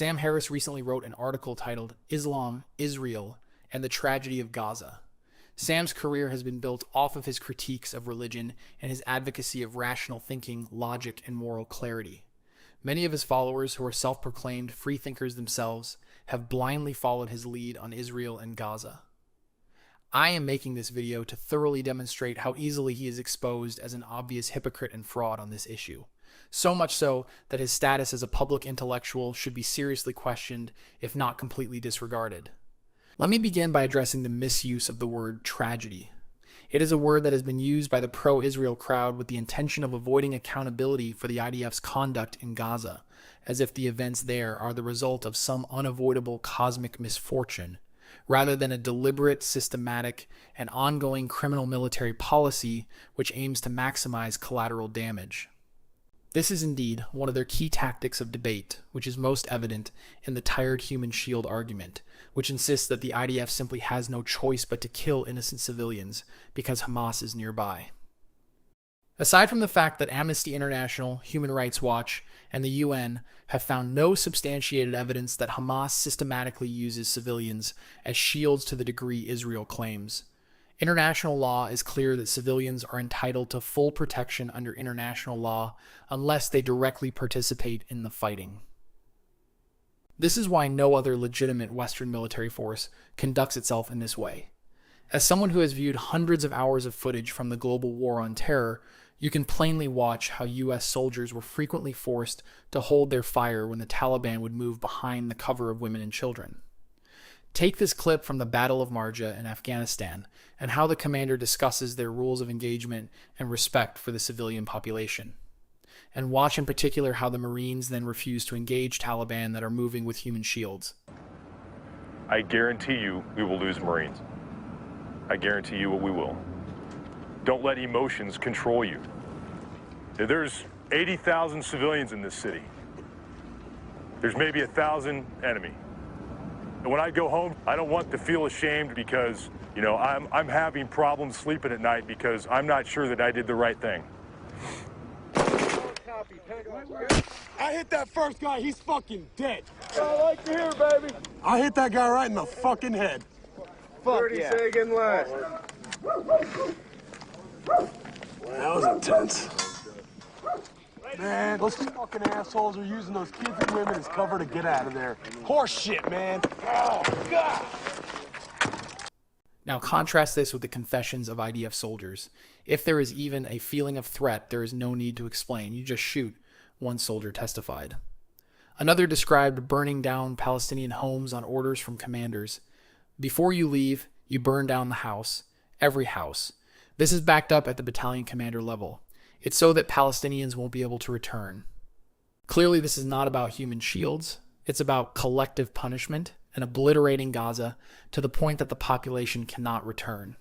Sam Harris recently wrote an article titled Islam, Israel, and the Tragedy of Gaza. Sam's career has been built off of his critiques of religion and his advocacy of rational thinking, logic, and moral clarity. Many of his followers, who are self-proclaimed freethinkers themselves, have blindly followed his lead on Israel and Gaza. I am making this video to thoroughly demonstrate how easily he is exposed as an obvious hypocrite and fraud on this issue. So much so that his status as a public intellectual should be seriously questioned, if not completely disregarded. Let me begin by addressing the misuse of the word tragedy. It is a word that has been used by the pro-Israel crowd with the intention of avoiding accountability for the IDF's conduct in Gaza, as if the events there are the result of some unavoidable cosmic misfortune, rather than a deliberate, systematic, and ongoing criminal military policy which aims to maximize collateral damage. This is indeed one of their key tactics of debate, which is most evident in the tired human shield argument, which insists that the IDF simply has no choice but to kill innocent civilians because Hamas is nearby. Aside from the fact that Amnesty International, Human Rights Watch, and the UN have found no substantiated evidence that Hamas systematically uses civilians as shields to the degree Israel claims, international law is clear that civilians are entitled to full protection under international law unless they directly participate in the fighting. This is why no other legitimate Western military force conducts itself in this way. As someone who has viewed hundreds of hours of footage from the global war on terror, you can plainly watch how US soldiers were frequently forced to hold their fire when the Taliban would move behind the cover of women and children. Take this clip from the Battle of Marja in Afghanistan and how the commander discusses their rules of engagement and respect for the civilian population. And watch in particular how the Marines then refuse to engage Taliban that are moving with human shields. I guarantee you we will lose Marines. I guarantee you we will. Don't let emotions control you. There's 80,000 civilians in this city. There's maybe 1,000 enemy. And when I go home, I don't want to feel ashamed because, I'm having problems sleeping at night because I'm not sure that I did the right thing. I hit that first guy, he's fucking dead. I like to hear, baby. I hit that guy right in the fucking head. 30-second left. That was intense. Man, those fucking assholes are using those kids and women as cover to get out of there. Horse shit, man. Oh, God. Now contrast this with the confessions of IDF soldiers. If there is even a feeling of threat, there is no need to explain. You just shoot, one soldier testified. Another described burning down Palestinian homes on orders from commanders. Before you leave, you burn down the house, every house. This is backed up at the battalion commander level. It's so that Palestinians won't be able to return. Clearly, this is not about human shields. It's about collective punishment and obliterating Gaza to the point that the population cannot return.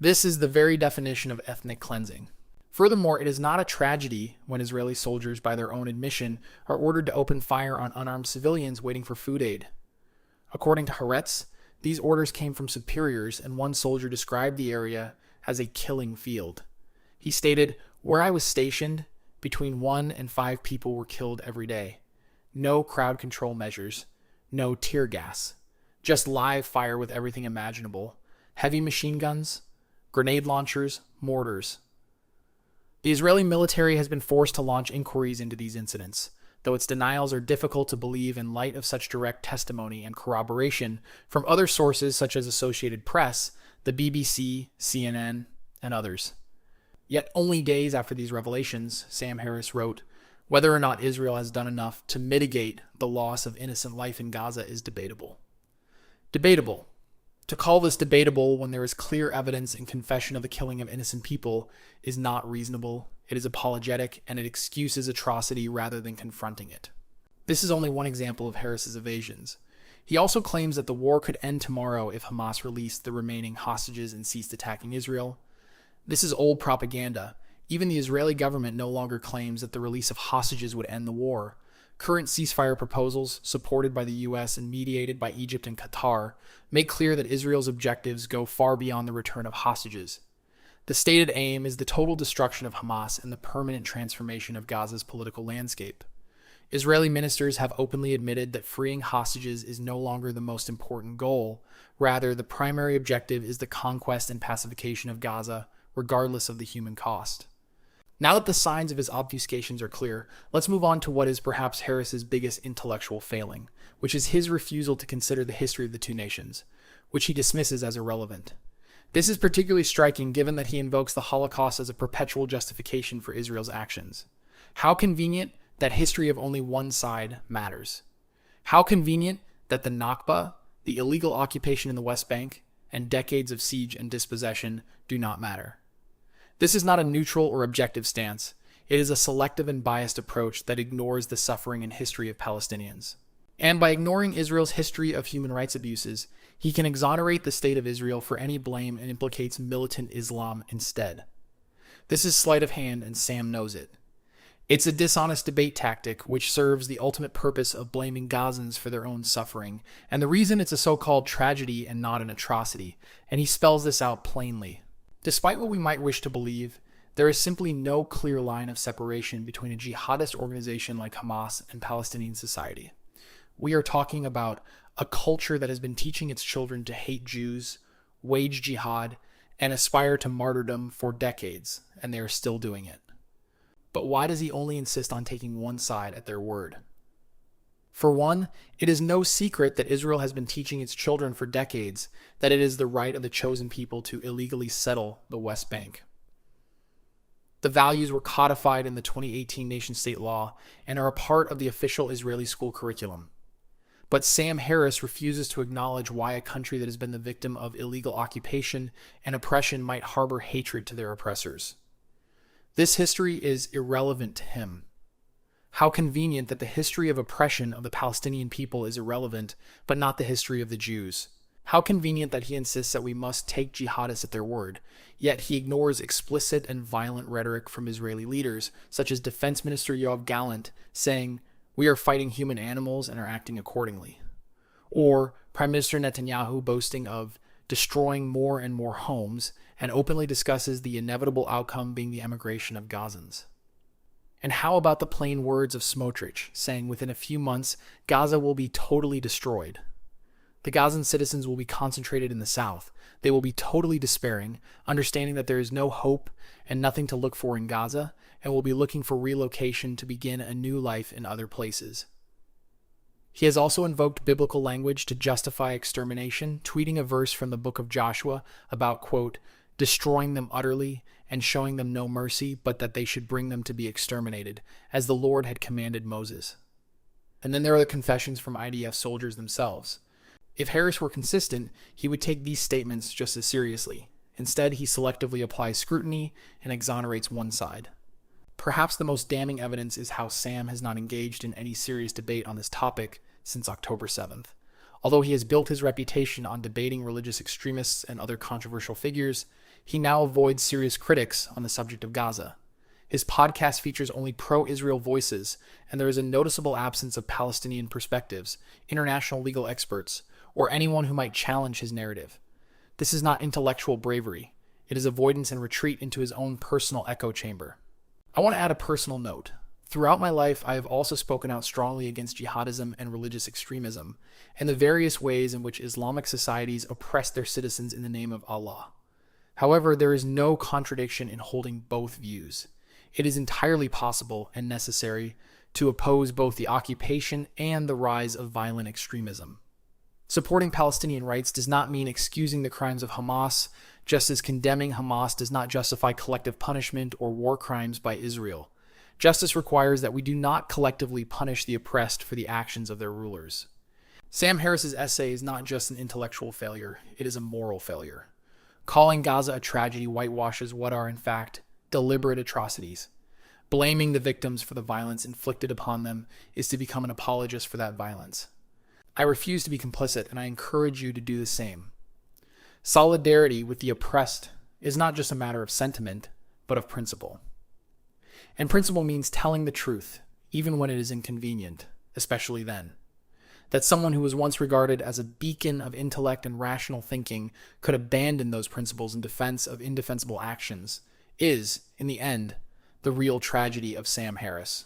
This is the very definition of ethnic cleansing. Furthermore, it is not a tragedy when Israeli soldiers, by their own admission, are ordered to open fire on unarmed civilians waiting for food aid. According to Haaretz, these orders came from superiors, and one soldier described the area as a killing field. He stated, "Where I was stationed, between 1 and 5 people were killed every day. No crowd control measures, no tear gas, just live fire with everything imaginable, heavy machine guns, grenade launchers, mortars." The Israeli military has been forced to launch inquiries into these incidents, though its denials are difficult to believe in light of such direct testimony and corroboration from other sources such as Associated Press, the BBC, CNN, and others. Yet only days after these revelations, Sam Harris wrote, "Whether or not Israel has done enough to mitigate the loss of innocent life in Gaza is debatable." Debatable. To call this debatable when there is clear evidence and confession of the killing of innocent people is not reasonable, it is apologetic, and it excuses atrocity rather than confronting it. This is only one example of Harris's evasions. He also claims that the war could end tomorrow if Hamas released the remaining hostages and ceased attacking Israel. This is old propaganda. Even the Israeli government no longer claims that the release of hostages would end the war. Current ceasefire proposals, supported by the US and mediated by Egypt and Qatar, make clear that Israel's objectives go far beyond the return of hostages. The stated aim is the total destruction of Hamas and the permanent transformation of Gaza's political landscape. Israeli ministers have openly admitted that freeing hostages is no longer the most important goal. Rather, the primary objective is the conquest and pacification of Gaza, regardless of the human cost. Now that the signs of his obfuscations are clear, let's move on to what is perhaps Harris's biggest intellectual failing, which is his refusal to consider the history of the two nations, which he dismisses as irrelevant. This is particularly striking given that he invokes the Holocaust as a perpetual justification for Israel's actions. How convenient that history of only one side matters. How convenient that the Nakba, the illegal occupation in the West Bank, and decades of siege and dispossession do not matter. This is not a neutral or objective stance. It is a selective and biased approach that ignores the suffering and history of Palestinians. And by ignoring Israel's history of human rights abuses, he can exonerate the state of Israel for any blame and implicates militant Islam instead. This is sleight of hand, and Sam knows it. It's a dishonest debate tactic which serves the ultimate purpose of blaming Gazans for their own suffering, and the reason it's a so-called tragedy and not an atrocity, and he spells this out plainly. Despite what we might wish to believe, there is simply no clear line of separation between a jihadist organization like Hamas and Palestinian society. We are talking about a culture that has been teaching its children to hate Jews, wage jihad, and aspire to martyrdom for decades, and they are still doing it. But why does he only insist on taking one side at their word? For one, it is no secret that Israel has been teaching its children for decades that it is the right of the chosen people to illegally settle the West Bank. The values were codified in the 2018 nation-state law and are a part of the official Israeli school curriculum. But Sam Harris refuses to acknowledge why a country that has been the victim of illegal occupation and oppression might harbor hatred to their oppressors. This history is irrelevant to him. How convenient that the history of oppression of the Palestinian people is irrelevant, but not the history of the Jews. How convenient that he insists that we must take jihadists at their word, yet he ignores explicit and violent rhetoric from Israeli leaders, such as Defense Minister Yoav Gallant saying, "We are fighting human animals and are acting accordingly." Or Prime Minister Netanyahu boasting of destroying more and more homes and openly discusses the inevitable outcome being the emigration of Gazans. And how about the plain words of Smotrich, saying within a few months, Gaza will be totally destroyed? The Gazan citizens will be concentrated in the south. They will be totally despairing, understanding that there is no hope and nothing to look for in Gaza, and will be looking for relocation to begin a new life in other places. He has also invoked biblical language to justify extermination, tweeting a verse from the book of Joshua about, quote, destroying them utterly and showing them no mercy, but that they should bring them to be exterminated, as the Lord had commanded Moses. And then there are the confessions from IDF soldiers themselves. If Harris were consistent, he would take these statements just as seriously. Instead, he selectively applies scrutiny and exonerates one side. Perhaps the most damning evidence is how Sam has not engaged in any serious debate on this topic since October 7th. Although he has built his reputation on debating religious extremists and other controversial figures, he now avoids serious critics on the subject of Gaza. His podcast features only pro-Israel voices, and there is a noticeable absence of Palestinian perspectives, international legal experts, or anyone who might challenge his narrative. This is not intellectual bravery. It is avoidance and retreat into his own personal echo chamber. I want to add a personal note. Throughout my life, I have also spoken out strongly against jihadism and religious extremism, and the various ways in which Islamic societies oppress their citizens in the name of Allah. However, there is no contradiction in holding both views. It is entirely possible and necessary to oppose both the occupation and the rise of violent extremism. Supporting Palestinian rights does not mean excusing the crimes of Hamas, just as condemning Hamas does not justify collective punishment or war crimes by Israel. Justice requires that we do not collectively punish the oppressed for the actions of their rulers. Sam Harris's essay is not just an intellectual failure, it is a moral failure. Calling Gaza a tragedy whitewashes what are, in fact, deliberate atrocities. Blaming the victims for the violence inflicted upon them is to become an apologist for that violence. I refuse to be complicit, and I encourage you to do the same. Solidarity with the oppressed is not just a matter of sentiment, but of principle. And principle means telling the truth, even when it is inconvenient, especially then. That someone who was once regarded as a beacon of intellect and rational thinking could abandon those principles in defense of indefensible actions is, in the end, the real tragedy of Sam Harris.